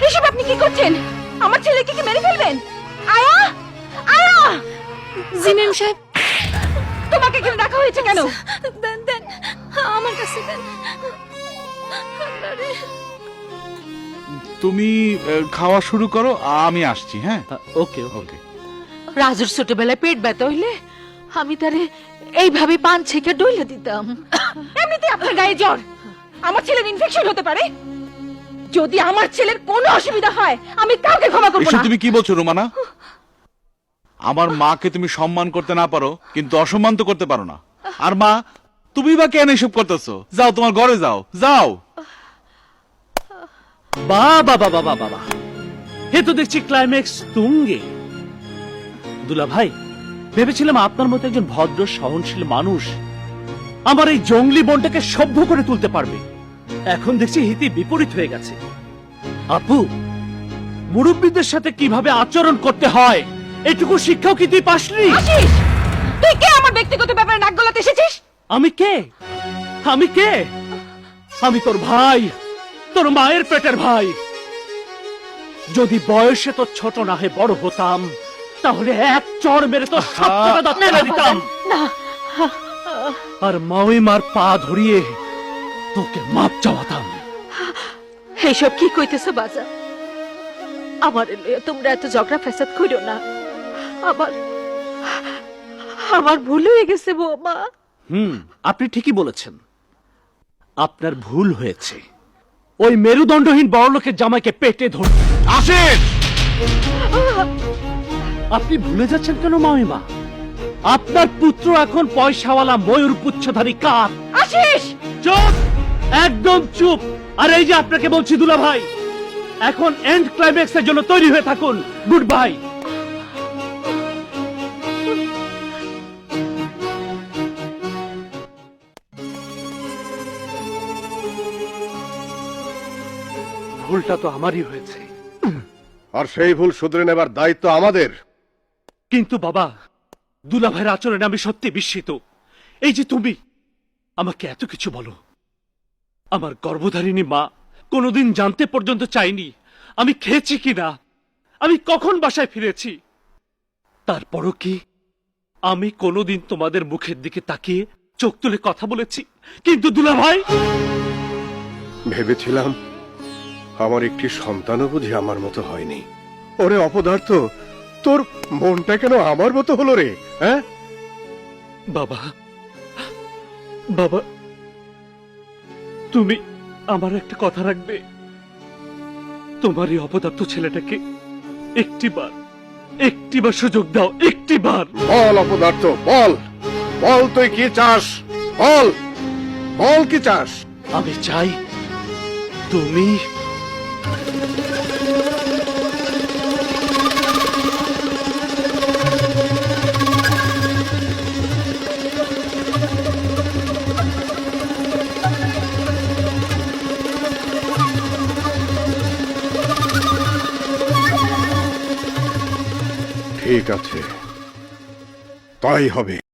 এসব আপনি কি করছেন? আমার ছেলেকে কি মেরে ফেলবেন? আয়া, আয়া! জিনেম সাহেব, তোমাকে এখানে রাখা হয়েছে কেন? দেন দেন, আমার কাছে দেন। তুমি খাওয়া শুরু করো, আমি আসছি। হ্যাঁ, ওকে ওকে। রাজুর ছোটবেলায় পেট ব্যথা হইলে আমি তারে এইভাবে পান ছেঁকে ডইলে দিতাম। এমনিতে আপনার গায়ে জ্বর, আমার ছেলের ইনফেকশন হতে পারে। যদি আমার ছেলের কোনো অসুবিধা হয় আমি কাউকে ক্ষমা করব এসব না। তুমি কি বলছো রুমানা? আমার মাকে তুমি সম্মান করতে না পারো, কিন্তু অসম্মান তো করতে পারো না। আর মা, তুমি বা কেন এসব করতেছো? যাও, তোমার ঘরে যাও, যাও। বাবা বাবা বাবা বাবা, হে তো দেখছি ক্লাইম্যাক্স তুঙ্গে। দুলা ভাই, ভেবেছিলাম আপনার মতো একজন ভদ্র সহনশীল মানুষ আমার এই জঙ্গলি বনটাকে সভ্য করে তুলতে পারবে। এখন দেখছি হিতে বিপরীত হয়ে গেছে। আপু, মুরব্বীদের সাথে কিভাবে আচরণ করতে হয় এটুকু শিক্ষাও কি তুই পাসনি? আশিস, তুই কে আমার ব্যক্তিগত ব্যাপারে নাক গলাতে এসেছিস? আমি কে? আমি কে? আমি তোর ভাই, তোর মায়ের পেটের ভাই। যদি বয়সে তো ছোট না হয়ে বড় হতাম, তাহলে এক চড় মেরে তো সবটা দাঁত ফেলে দিতাম। না, আর মার পা ধরিয়ে তোকে মাপ চাওয়াতাম। এইসব কি কইতেছো বাজা? আমার লইয়া তোমরা এত ঝগড়া ফ্যাসাদ কইরো না। আমার ভুল হয়ে গেছে বৌমা। আপনি ঠিকই বলেছেন, আপনার ভুল হয়েছে। ওই মেরুদণ্ডহীন বড়লোকের জামাইকে পেটে ধর। আসেন। আপনি ভুলে যাচ্ছেন কেন মামিমা? আপনার পুত্র এখন পয়সাওয়ালা ময়ূর পুচ্ছধারী কাক। আশিস, চুপ, একদম চুপ। আর এই যে আপনাকে বলছি দুলা ভাই, এখন এন্ড ক্লাইম্যাক্সের জন্য তৈরি হয়ে থাকুন। Good bye. ভুলটা তো আমারই হয়েছে, আর সেই ভুল শুধরে নেবার দায়িত্ব আমাদের। কিন্তু বাবা, দুলা ভাইয়ের আচরণে আমি সত্যি বিস্মিত। এই যে তুমি আমাকে এত কিছু বলো, আমার গর্ভধারিণী মা কোনোদিন জানতে পর্যন্ত চাইনি আমি খেয়েছি কিনা, আমি কখন বাসায় ফিরেছি। তারপরও কি আমি কোনোদিন তোমাদের মুখের দিকে তাকিয়ে চোখ তুলে কথা বলেছি? কিন্তু দুলা ভাই, ভেবেছিলাম আমার একটি সন্তানও বুঝি আমার মতো হয়নি। ওরে অপদার্থ, তোর মনটা কেন আমার মতো হলো রে? হ্যাঁ বাবা, বাবা, তুমি আমার একটা কথা রাখবে? তোমার এই অপদার্থ ছেলেটাকে একটিবার সুযোগ দাও, একটিবার। বল অপদার্থ, বল বল, তুই কি চাস? বল বল, কি চাস? আমি চাই তুমি ঠিক আছে, তাই হবে।